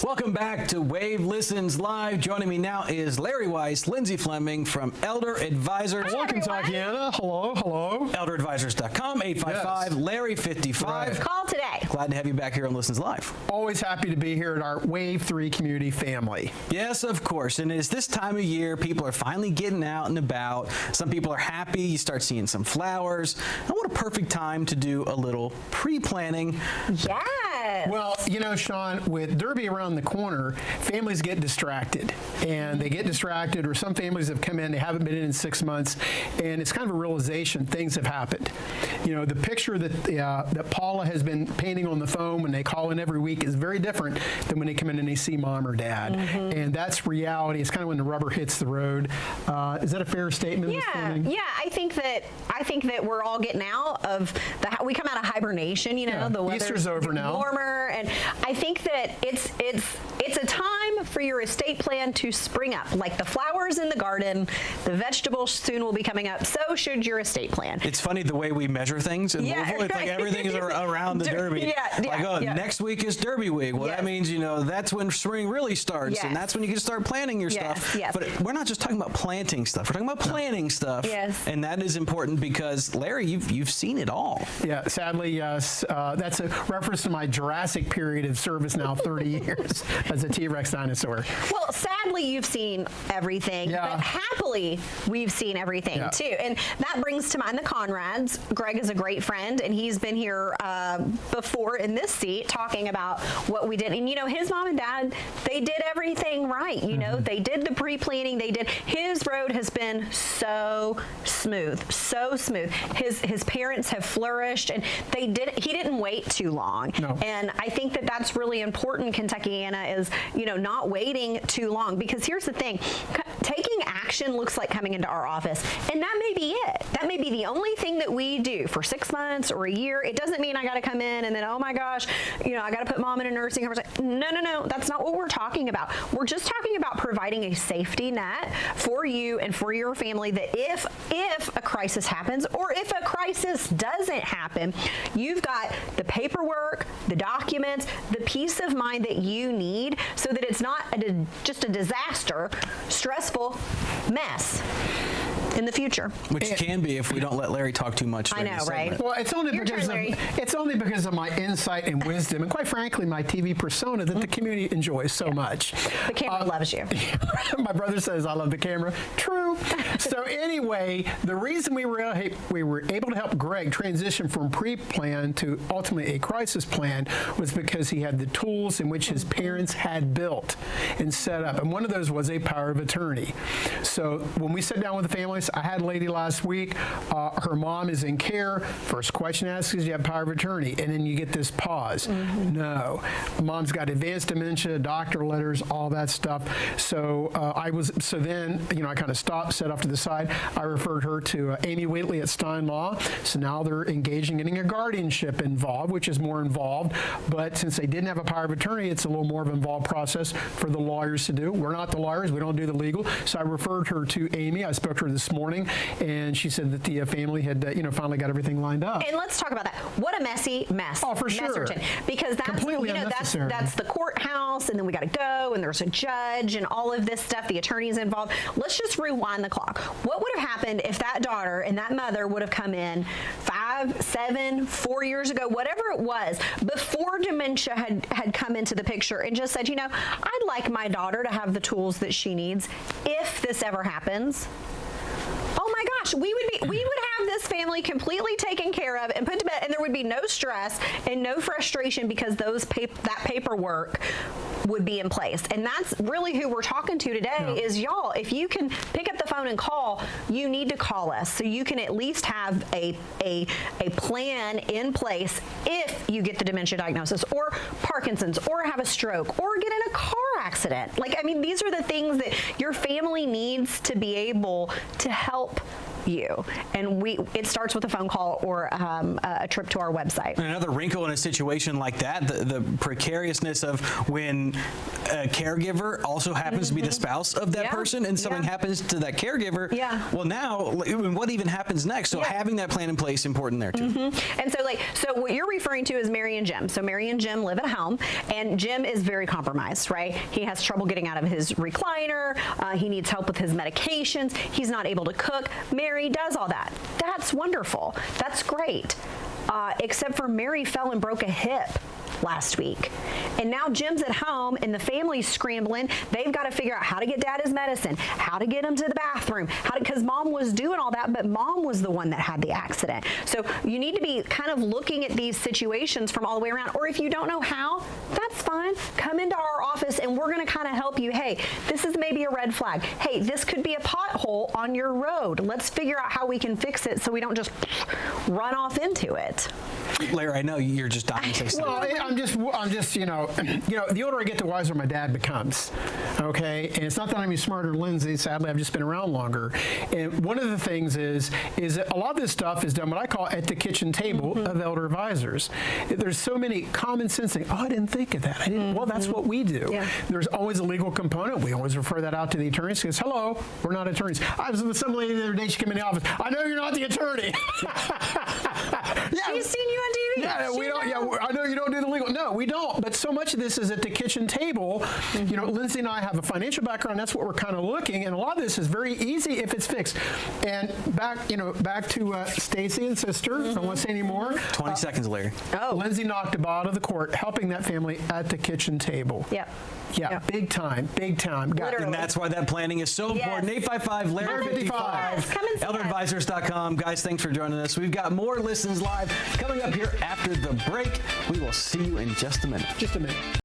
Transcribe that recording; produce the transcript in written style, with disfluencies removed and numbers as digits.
Welcome back to Wave Listens Live. Joining me now is Larry Weiss, Lindsay Fleming from Elder Advisors. Hello, Kentuckiana. Hello, hello. ElderAdvisors.com, 855-LARRY55. Right. Call today. Glad to have you back here on Listens Live. Always happy to be here at our Wave 3 community family. Yes, of course. And it's this time of year, people are finally getting out and about. Some people are happy. You start seeing some flowers. And what a perfect time to do a little pre-planning. Yes. Well, you know, Sean, with Derby around the corner, families get distracted. And they get distracted, or some families have come in, they haven't been in 6 months, and it's kind of a realization things have happened. You know, the picture that Paula has been painting on the phone when they call in every week is very different than when they come in and they see mom or dad. And that's reality. It's kind of when the rubber hits the road. Is that a fair statement? Yeah, I think that we're all getting out of we come out of hibernation. You know, the weather's Easter's over now. Warmer, and I think that it's a time for your estate plan to spring up. Like the flowers in the garden, the vegetables soon will be coming up. So should your estate plan. It's funny the way we measure things in Louisville. It's like everything is around the Derby. Next week is Derby week. Well, that means, you know, that's when spring really starts, and that's when you can start planning your stuff. But we're not just talking about planting stuff. We're talking about planning stuff. And that is important because, Larry, you've seen it all. Yeah, sadly, yes. That's a reference to my Jurassic period of service now, 30 years as a T-Rex dinosaur. Well, sadly, you've seen everything, but happily, we've seen everything too. And that brings to mind the Conrads. Greg is a great friend, and he's been here before in this seat talking about what we did. And, you know, his mom and dad, they did everything right. You know, they did the pre-planning. His road has been so smooth, so smooth. His parents have flourished, and he didn't wait too long. And I think that that's really important, Kentuckiana, is, you know, not waiting too long. Because here's the thing, taking action looks like coming into our office, and that may be it. That may be the only thing that we do for 6 months or a year. It doesn't mean I got to come in and then, oh my gosh, you know, I got to put mom in a nursing home. No, that's not what we're talking about. We're just talking about providing a safety net for you and for your family, that if a crisis happens, or if a crisis doesn't happen, you've got the paperwork, the documents, the peace of mind that you need, so that it's not just a disaster, stressful mess in the future. Which can be if we don't let Larry talk too much. I know, right? Well, it's only because of my insight and wisdom, and quite frankly, my TV persona that the community enjoys so much. The camera loves you. My brother says I love the camera. True. So anyway, the reason we were able to help Greg transition from pre-plan to ultimately a crisis plan was because he had the tools in which his parents had built and set up, and one of those was a power of attorney. So when we sat down with the families, I had a lady last week, her mom is in care. First question asked is, do you have power of attorney? And then you get this pause. No. Mom's got advanced dementia, doctor letters, all that stuff. So then, you know, I kind of stopped, set off to the side. I referred her to Amy Wheatley at Stein Law. So now they're engaging in getting a guardianship involved, which is more involved. But since they didn't have a power of attorney, it's a little more of an involved process for the lawyers to do. We're not the lawyers. We don't do the legal. So I referred her to Amy. I spoke to her this morning, and she said that the family had, you know, finally got everything lined up. And let's talk about that. What a messy mess. Oh, for sure. Because that's completely unnecessary. That's the courthouse, and then we got to go, and there's a judge, and all of this stuff. The attorney's involved. Let's just rewind the clock. What would have happened if that daughter and that mother would have come in 5, 7, 4 years ago, whatever it was, before dementia had come into the picture, and just said, you know, I'd like my daughter to have the tools that she needs if this ever happens? Oh my gosh, we would have this family completely taken care of and put to bed, and there would be no stress and no frustration because that paperwork would be in place. And that's really who we're talking to today is y'all. If you can pick up the phone and call, you need to call us so you can at least have a plan in place if you get the dementia diagnosis or Parkinson's or have a stroke or get in a car accident. Like, I mean, these are the things that your family needs to be able to help you. And it starts with a phone call or a trip to our website. And another wrinkle in a situation like that, the precariousness of when a caregiver also happens to be the spouse of that person, and something happens to that caregiver, well, now, what even happens next? So having that plan in place, important there too. And so what you're referring to is Mary and Jim. So Mary and Jim live at home, and Jim is very compromised, right? He has trouble getting out of his recliner. He needs help with his medications. He's not able to cook. Mary does all that. That's wonderful. That's great. Except for Mary fell and broke a hip last week. And now Jim's at home and the family's scrambling. They've got to figure out how to get dad his medicine, how to get him to the bathroom, because mom was doing all that, but mom was the one that had the accident. So you need to be kind of looking at these situations from all the way around. Or if you don't know how, that's fine. Come into our office and we're going to kind of help you. Hey, this is maybe a red flag. Hey, this could be a pothole on your road. Let's figure out how we can fix it so we don't just run off into it. Larry, I know you're just dying to say something. Well, I'm just, the older I get, the wiser my dad becomes. Okay, and it's not that I'm any smarter than Lindsay. Sadly, I've just been around longer. And one of the things is that a lot of this stuff is done what I call at the kitchen table of elder advisors. There's so many common sense things. Oh, I didn't think of that. I didn't. Well, that's what we do. Yeah. There's always a legal component. We always refer that out to the attorneys because, hello, we're not attorneys. I was with some lady the other day. She came in the office. I know you're not the attorney. She's seen you on TV. Yeah, we don't. Yeah, I know you don't do the legal. No, we don't. But so much of this is at the kitchen table. Lindsay and I have a financial background. That's what we're kind of looking. And a lot of this is very easy if it's fixed. And back to Stacy and sister. I don't want to say any more. 20 seconds, Larry. Lindsay knocked a ball out of the court, helping that family at the kitchen table. Yep. Yeah, big time. And that's why that planning is so important. 855-LARRY55. ElderAdvisors.com. Guys, thanks for joining us. We've got more Listens Live coming up here after the break. We will see you in just a minute.